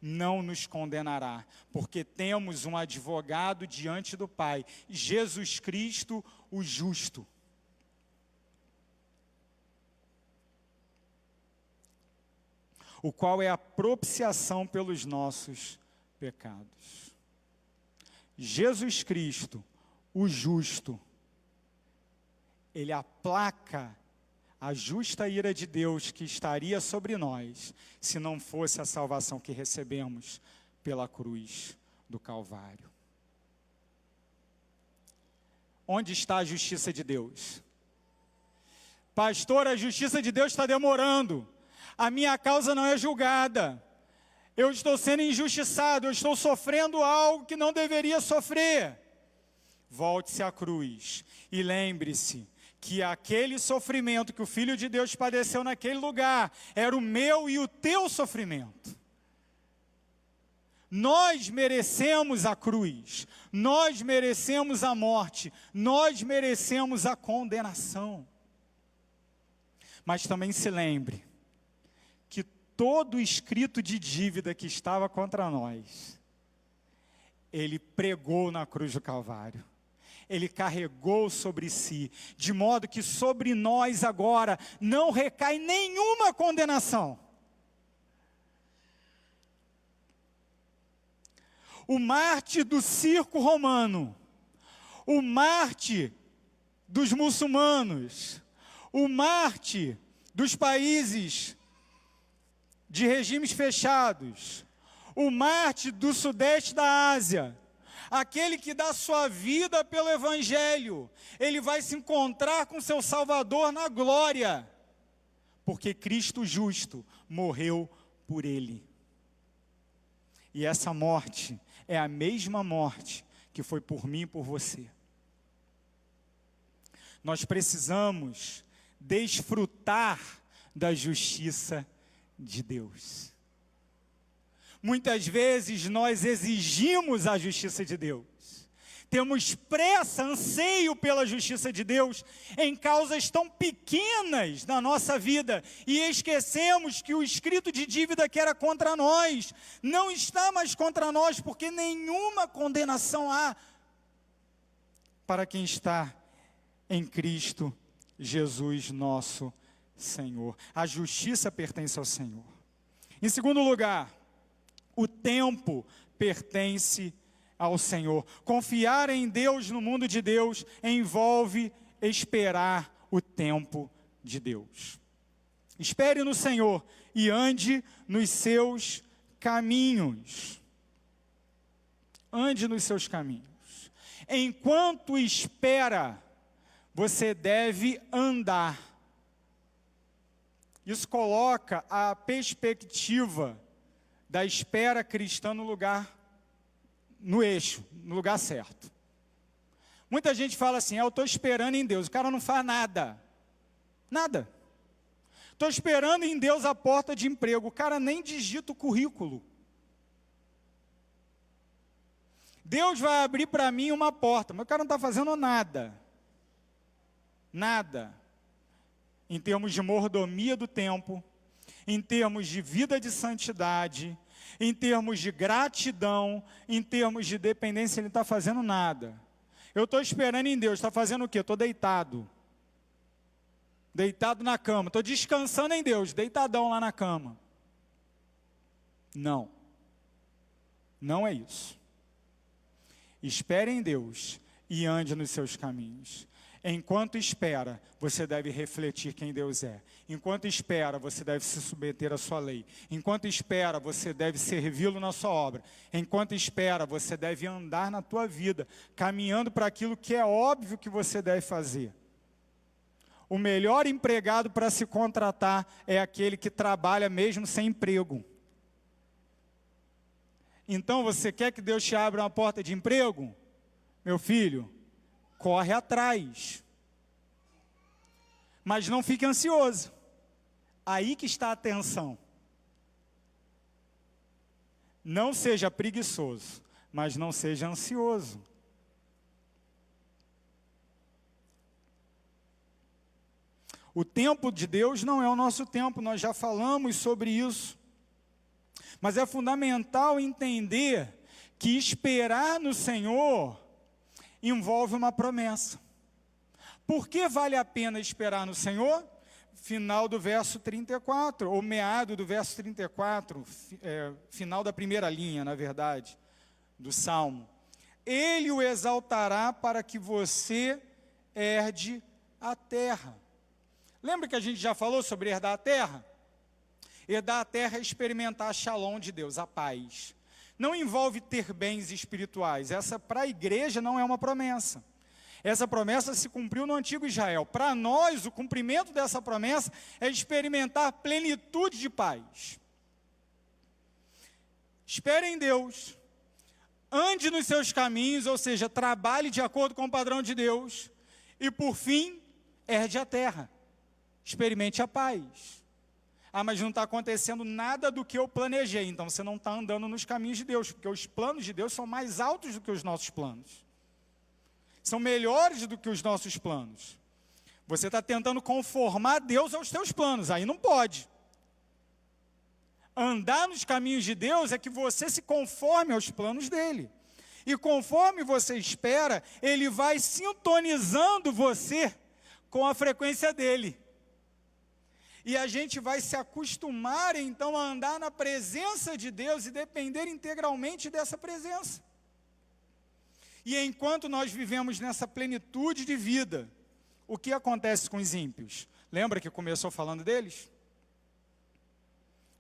não nos condenará, porque temos um advogado diante do Pai, Jesus Cristo, o justo. O qual é a propiciação pelos nossos pecados. Jesus Cristo, o justo, ele aplaca a justa ira de Deus que estaria sobre nós, se não fosse a salvação que recebemos pela cruz do Calvário. Onde está a justiça de Deus? Pastor, a justiça de Deus está demorando. A minha causa não é julgada. Eu estou sendo injustiçado, eu estou sofrendo algo que não deveria sofrer. Volte-se à cruz e lembre-se que aquele sofrimento que o Filho de Deus padeceu naquele lugar era o meu e o teu sofrimento. Nós merecemos a cruz, nós merecemos a morte, nós merecemos a condenação. Mas também se lembre que todo o escrito de dívida que estava contra nós, ele pregou na cruz do Calvário. Ele carregou sobre si, de modo que sobre nós agora não recai nenhuma condenação. O mártir do circo romano, o mártir dos muçulmanos, o mártir dos países de regimes fechados, o mártir do sudeste da Ásia, aquele que dá sua vida pelo Evangelho, ele vai se encontrar com seu Salvador na glória, porque Cristo justo morreu por ele. E essa morte é a mesma morte que foi por mim e por você. Nós precisamos desfrutar da justiça de Deus. Muitas vezes nós exigimos a justiça de Deus. Temos pressa, anseio pela justiça de Deus em causas tão pequenas na nossa vida e esquecemos que o escrito de dívida que era contra nós não está mais contra nós, porque nenhuma condenação há para quem está em Cristo Jesus, nosso Senhor. A justiça pertence ao Senhor. Em segundo lugar, o tempo pertence ao Senhor. Confiar em Deus no mundo de Deus envolve esperar o tempo de Deus. Espere no Senhor e ande nos seus caminhos. Ande nos seus caminhos. Enquanto espera, você deve andar. Isso coloca a perspectiva da espera cristã no eixo, no lugar certo. Muita gente fala assim, eu estou esperando em Deus, o cara não faz nada. Nada. Estou esperando em Deus a porta de emprego, o cara nem digita o currículo. Deus vai abrir para mim uma porta, mas o cara não está fazendo nada. Nada. Em termos de mordomia do tempo, em termos de vida de santidade, em termos de gratidão, em termos de dependência, ele não está fazendo nada. Eu estou esperando em Deus, está fazendo o quê? Estou deitado. Deitado na cama. Estou descansando em Deus, deitadão lá na cama. Não. Não é isso. Espere em Deus e ande nos seus caminhos. Enquanto espera, você deve refletir quem Deus é. Enquanto espera, você deve se submeter à sua lei. Enquanto espera, você deve servi-lo na sua obra. Enquanto espera, você deve andar na tua vida, caminhando para aquilo que é óbvio que você deve fazer. O melhor empregado para se contratar é aquele que trabalha mesmo sem emprego. Então, você quer que Deus te abra uma porta de emprego? Meu filho, corre atrás. Mas não fique ansioso. Aí que está a atenção. Não seja preguiçoso, mas não seja ansioso. O tempo de Deus não é o nosso tempo, nós já falamos sobre isso. Mas é fundamental entender que esperar no Senhor envolve uma promessa. Por que vale a pena esperar no Senhor? Final do verso 34, ou meado do verso 34, final da primeira linha, na verdade, do Salmo. Ele o exaltará para que você herde a terra. Lembra que a gente já falou sobre herdar a terra? Herdar a terra é experimentar a shalom de Deus, a paz. Não envolve ter bens espirituais. Essa para a igreja não é uma promessa. Essa promessa se cumpriu no antigo Israel. Para nós, o cumprimento dessa promessa é experimentar plenitude de paz. Espere em Deus. Ande nos seus caminhos, ou seja, trabalhe de acordo com o padrão de Deus. E por fim, herde a terra. Experimente a paz. Ah, mas não está acontecendo nada do que eu planejei. Então você não está andando nos caminhos de Deus, porque os planos de Deus são mais altos do que os nossos planos. São melhores do que os nossos planos. Você está tentando conformar Deus aos teus planos, aí não pode. Andar nos caminhos de Deus é que você se conforme aos planos dele. E conforme você espera, ele vai sintonizando você com a frequência dele. E a gente vai se acostumar, então, a andar na presença de Deus e depender integralmente dessa presença. E enquanto nós vivemos nessa plenitude de vida, o que acontece com os ímpios? Lembra que começou falando deles?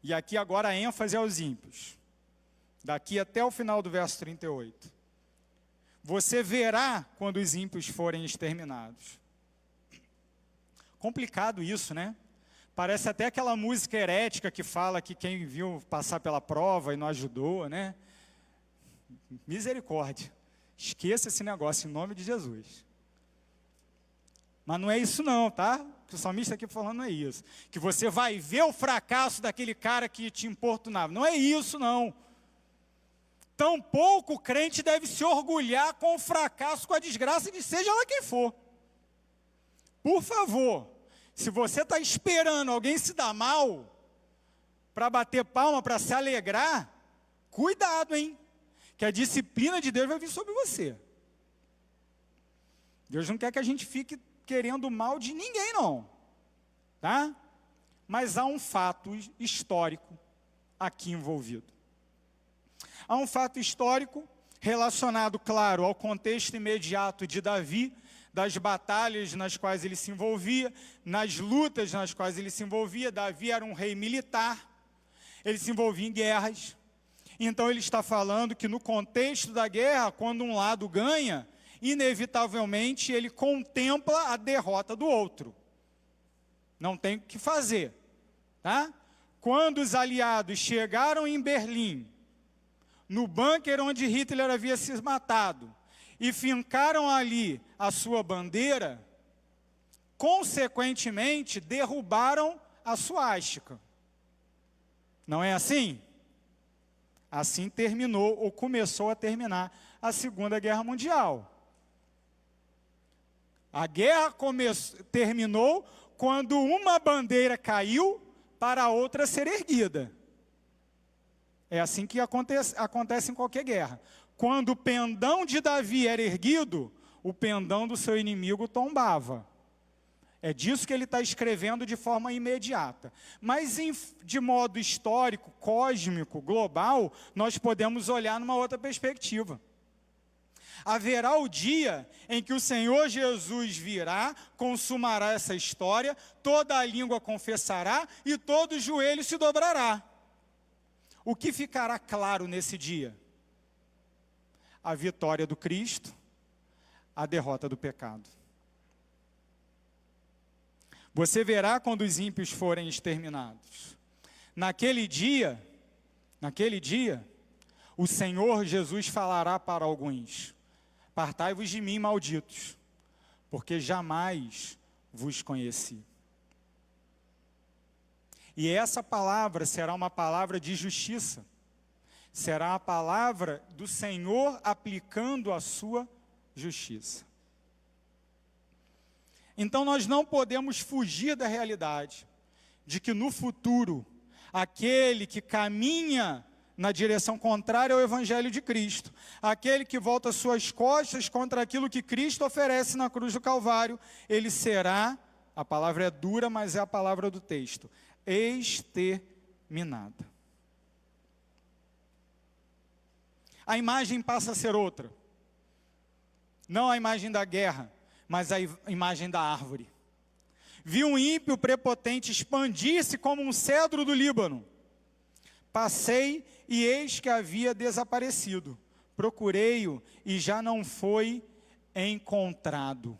E aqui agora a ênfase é aos ímpios. Daqui até o final do verso 38. Você verá quando os ímpios forem exterminados. Complicado isso, né? Parece até aquela música herética que fala que quem viu passar pela prova e não ajudou, né? Misericórdia. Esqueça esse negócio em nome de Jesus. Mas não é isso não, tá? O que o salmista aqui falando não é isso. Que você vai ver o fracasso daquele cara que te importunava. Não é isso não. Tampouco o crente deve se orgulhar com o fracasso, com a desgraça de seja lá quem for. Por favor. Se você está esperando alguém se dar mal, para bater palma, para se alegrar, cuidado, hein? Que a disciplina de Deus vai vir sobre você. Deus não quer que a gente fique querendo mal de ninguém, não. Tá? Mas há um fato histórico aqui envolvido. Há um fato histórico relacionado, claro, ao contexto imediato de Davi, das batalhas nas quais ele se envolvia, nas lutas nas quais ele se envolvia. Davi era um rei militar, ele se envolvia em guerras. Então ele está falando que no contexto da guerra, quando um lado ganha, inevitavelmente ele contempla a derrota do outro. Não tem o que fazer. Tá? Quando os aliados chegaram em Berlim, no bunker onde Hitler havia se matado, e fincaram ali a sua bandeira, consequentemente derrubaram a suástica. Não é assim? Assim terminou, ou começou a terminar, a Segunda Guerra Mundial. A guerra terminou quando uma bandeira caiu para a outra ser erguida. É assim que acontece em qualquer guerra. Quando o pendão de Davi era erguido, o pendão do seu inimigo tombava. É disso que ele está escrevendo de forma imediata. Mas de modo histórico, cósmico, global, nós podemos olhar numa outra perspectiva. Haverá o dia em que o Senhor Jesus virá, consumará essa história, toda a língua confessará e todo joelho se dobrará. O que ficará claro nesse dia? A vitória do Cristo, a derrota do pecado. Você verá quando os ímpios forem exterminados. Naquele dia, o Senhor Jesus falará para alguns: apartai-vos de mim, malditos, porque jamais vos conheci. E essa palavra será uma palavra de justiça. Será a palavra do Senhor aplicando a sua justiça. Então nós não podemos fugir da realidade de que no futuro, aquele que caminha na direção contrária ao Evangelho de Cristo, aquele que volta suas costas contra aquilo que Cristo oferece na cruz do Calvário, ele será, a palavra é dura, mas é a palavra do texto, exterminado. A imagem passa a ser outra. Não a imagem da guerra, mas a imagem da árvore. Vi um ímpio prepotente expandir-se como um cedro do Líbano. Passei e eis que havia desaparecido. Procurei-o e já não foi encontrado.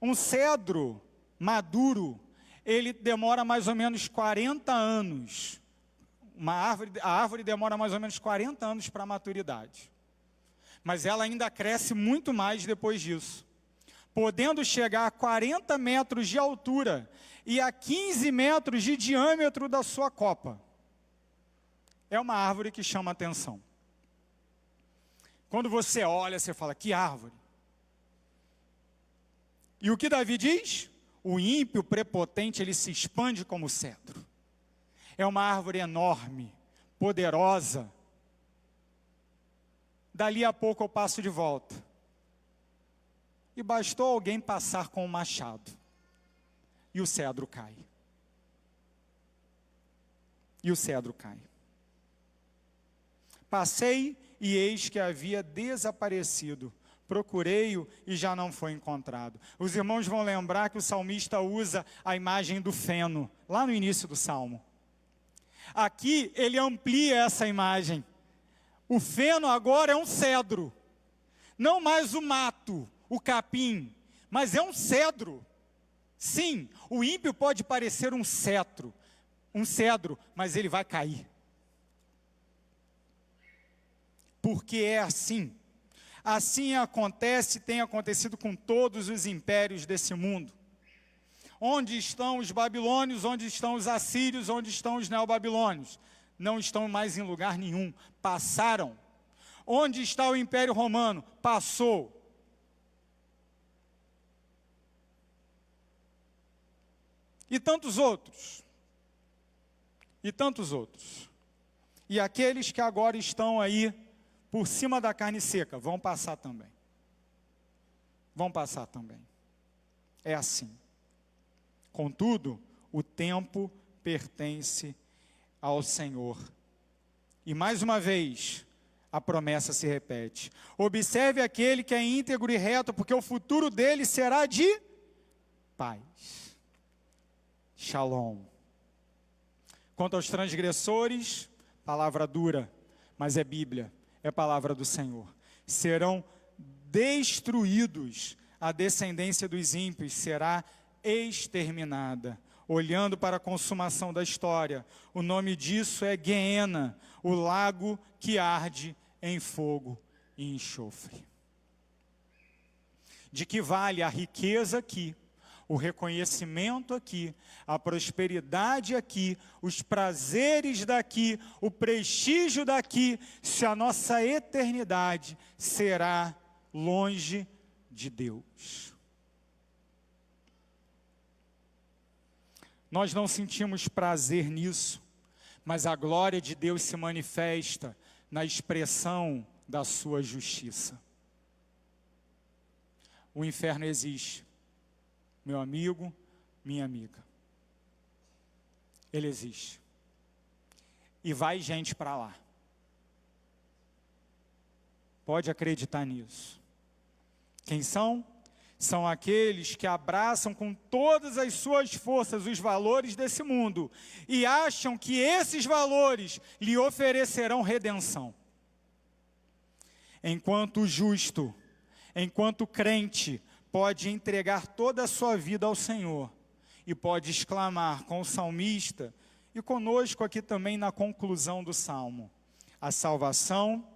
Um cedro maduro, ele demora mais ou menos 40 a árvore demora mais ou menos 40 anos para a maturidade. Mas ela ainda cresce muito mais depois disso, podendo chegar a 40 metros de altura e a 15 metros de diâmetro da sua copa. É uma árvore que chama atenção. Quando você olha, você fala: que árvore! E o que Davi diz? O ímpio prepotente, ele se expande como cedro. É uma árvore enorme, poderosa. Dali a pouco eu passo de volta. E bastou alguém passar com um machado. E o cedro cai. Passei e eis que havia desaparecido. Procurei-o e já não foi encontrado. Os irmãos vão lembrar que o salmista usa a imagem do feno, lá no início do salmo. Aqui ele amplia essa imagem. O feno agora é um cedro. Não mais o mato, o capim, mas é um cedro. Sim, o ímpio pode parecer um cedro, mas ele vai cair. Porque é assim. Assim acontece, tem acontecido com todos os impérios desse mundo. Onde estão os babilônios, onde estão os assírios, onde estão os neobabilônios? Não estão mais em lugar nenhum, passaram. Onde está o Império Romano? Passou. E tantos outros. E aqueles que agora estão aí por cima da carne seca, vão passar também. É assim. Contudo, o tempo pertence ao Senhor. E mais uma vez, a promessa se repete. Observe aquele que é íntegro e reto, porque o futuro dele será de paz. Shalom. Quanto aos transgressores, palavra dura, mas é Bíblia. É a palavra do Senhor. Serão destruídos, a descendência dos ímpios será exterminada. Olhando para a consumação da história, o nome disso é Guiena, o lago que arde em fogo e enxofre. De que vale a riqueza aqui, o reconhecimento aqui, a prosperidade aqui, os prazeres daqui, o prestígio daqui, se a nossa eternidade será longe de Deus. Nós não sentimos prazer nisso, mas a glória de Deus se manifesta na expressão da sua justiça. O inferno existe. Meu amigo, minha amiga. Ele existe. E vai gente para lá. Pode acreditar nisso. Quem são? São aqueles que abraçam com todas as suas forças os valores desse mundo e acham que esses valores lhe oferecerão redenção. Enquanto o justo, enquanto crente, pode entregar toda a sua vida ao Senhor e pode exclamar com o salmista e conosco aqui também na conclusão do salmo: a salvação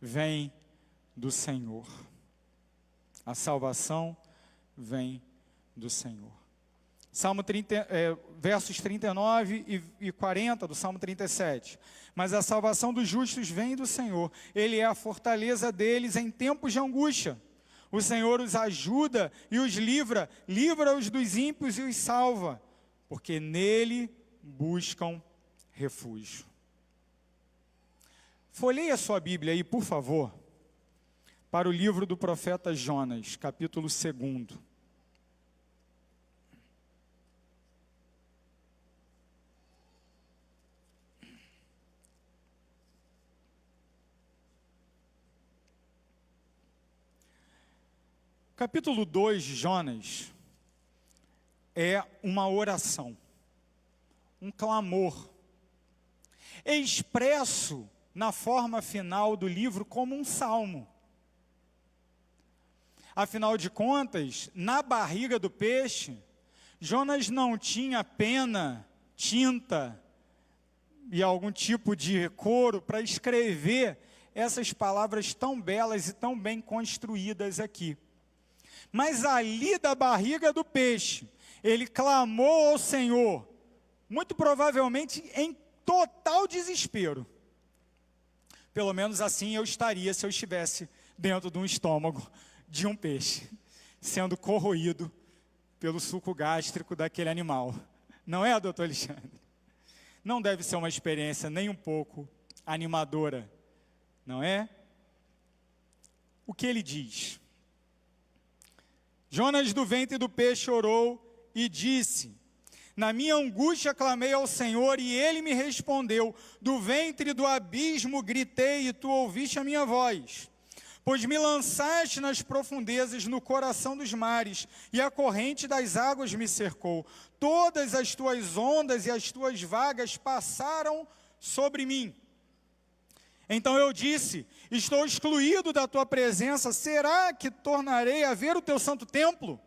vem do Senhor. A salvação vem do Senhor. Salmo 30, versos 39 e 40 do Salmo 37. Mas a salvação dos justos vem do Senhor. Ele é a fortaleza deles em tempos de angústia. O Senhor os ajuda e os livra, livra-os dos ímpios e os salva, porque nele buscam refúgio. Folheie a sua Bíblia aí, por favor, para o livro do profeta Jonas, capítulo 2. Capítulo 2 de Jonas é uma oração, um clamor, expresso na forma final do livro como um salmo. Afinal de contas, na barriga do peixe, Jonas não tinha pena, tinta e algum tipo de couro para escrever essas palavras tão belas e tão bem construídas aqui. Mas ali da barriga do peixe, ele clamou ao Senhor, muito provavelmente em total desespero. Pelo menos assim eu estaria se eu estivesse dentro de um estômago de um peixe, sendo corroído pelo suco gástrico daquele animal. Não é, doutor Alexandre? Não deve ser uma experiência nem um pouco animadora, não é? O que ele diz? Jonas do ventre do peixe orou e disse: na minha angústia clamei ao Senhor e ele me respondeu. Do ventre do abismo gritei e tu ouviste a minha voz. Pois me lançaste nas profundezas, no coração dos mares, e a corrente das águas me cercou. Todas as tuas ondas e as tuas vagas passaram sobre mim. Então eu disse: estou excluído da tua presença, será que tornarei a ver o teu santo templo?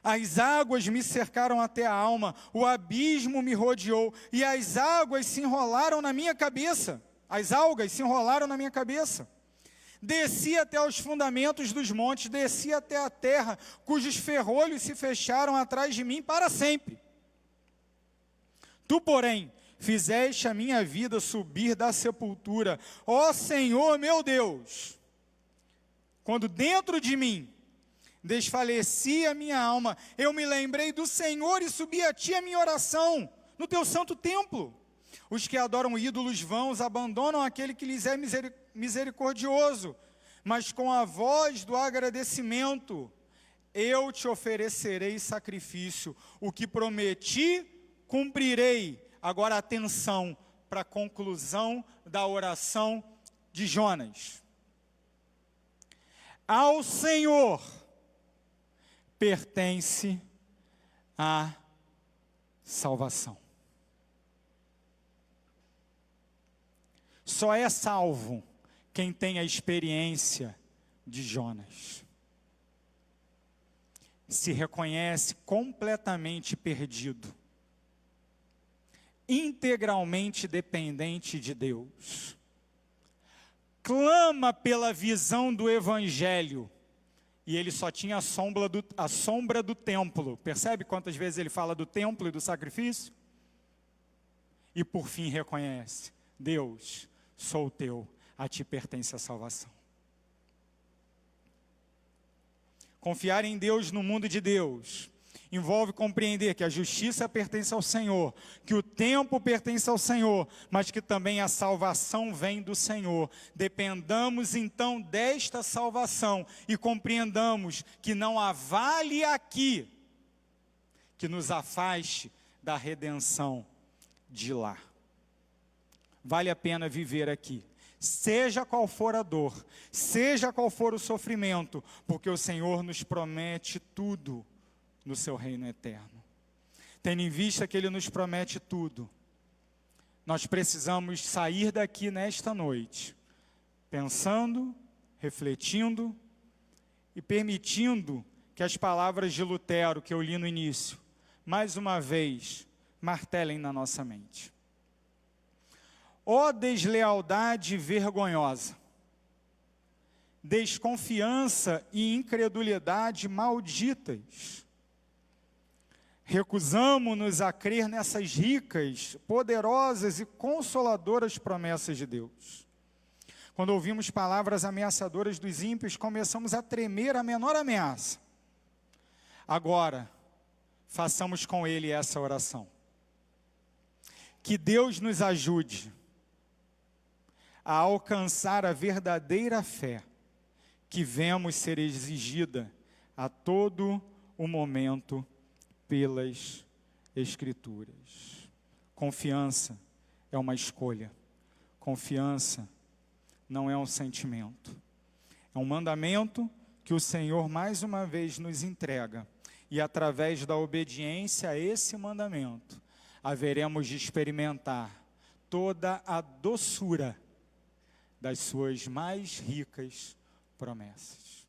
As águas me cercaram até a alma, o abismo me rodeou, e as águas se enrolaram na minha cabeça. As algas se enrolaram na minha cabeça. Desci até os fundamentos dos montes, desci até a terra, cujos ferrolhos se fecharam atrás de mim para sempre. Tu, porém, fizeste a minha vida subir da sepultura, ó Senhor meu Deus. Quando dentro de mim desfalecia a minha alma, eu me lembrei do Senhor e subi a ti a minha oração, no teu santo templo. Os que adoram ídolos vãos abandonam aquele que lhes é misericordioso, mas com a voz do agradecimento, eu te oferecerei sacrifício, o que prometi, cumprirei. Agora atenção para a conclusão da oração de Jonas. Ao Senhor pertence a salvação. Só é salvo quem tem a experiência de Jonas. Se reconhece completamente perdido, integralmente dependente de Deus. Clama pela visão do Evangelho. E ele só tinha a sombra do templo. Percebe quantas vezes ele fala do templo e do sacrifício? E por fim reconhece: Deus, sou teu, a ti pertence a salvação. Confiar em Deus no mundo de Deus envolve compreender que a justiça pertence ao Senhor, que o tempo pertence ao Senhor, mas que também a salvação vem do Senhor. Dependamos então desta salvação e compreendamos que não há vale aqui que nos afaste da redenção de lá. Vale a pena viver aqui, seja qual for a dor, seja qual for o sofrimento, porque o Senhor nos promete tudo no seu reino eterno. Tendo em vista que Ele nos promete tudo, nós precisamos sair daqui nesta noite, pensando, refletindo e permitindo que as palavras de Lutero, que eu li no início, mais uma vez, martelem na nossa mente. Ó deslealdade vergonhosa, desconfiança e incredulidade malditas, recusamo-nos a crer nessas ricas, poderosas e consoladoras promessas de Deus. Quando ouvimos palavras ameaçadoras dos ímpios, começamos a tremer a menor ameaça. Agora, façamos com ele essa oração. Que Deus nos ajude a alcançar a verdadeira fé que vemos ser exigida a todo o momento pelas Escrituras. Confiança é uma escolha. Confiança não é um sentimento. É um mandamento que o Senhor mais uma vez nos entrega. E através da obediência a esse mandamento, haveremos de experimentar toda a doçura das suas mais ricas promessas.